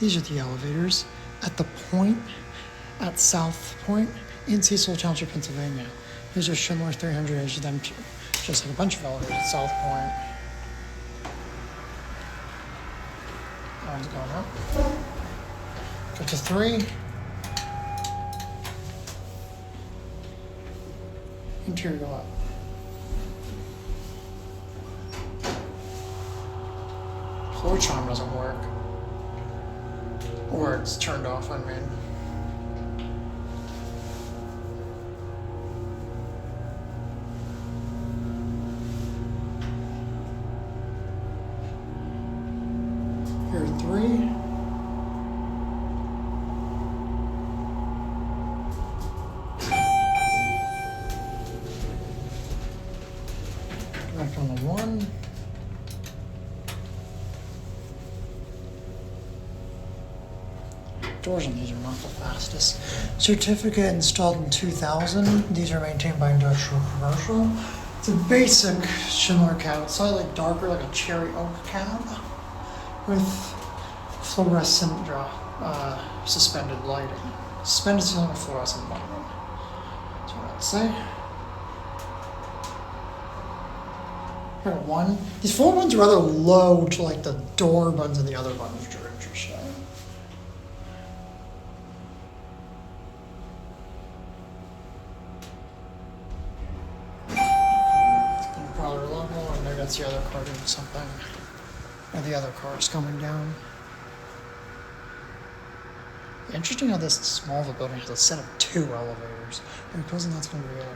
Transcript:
These are the elevators at the Pointe at Southpointe in Cecil Township, Pennsylvania. These are Schindler 300A, them too. Just like a bunch of elevators at Southpointe. That one's going up. Go to 3. Interior go up. Floor charm doesn't work. Or it's turned off, I mean. Here are 3. Back on the 1. Doors on these are not the fastest. Certificate installed in 2000. These are maintained by Industrial Commercial. It's a basic Schindler cab. It's slightly darker, like a cherry oak cab, with fluorescent suspended lighting. Suspended ceiling with fluorescent lighting. That's what I'd say. Here, 1. These floor buttons are rather low to like the door buttons and the other buttons, which are interesting. And there that's the other car doing something. Or the other car is coming down. Interesting how this small of a building has a set of 2 elevators. I'm supposing that's going to be it.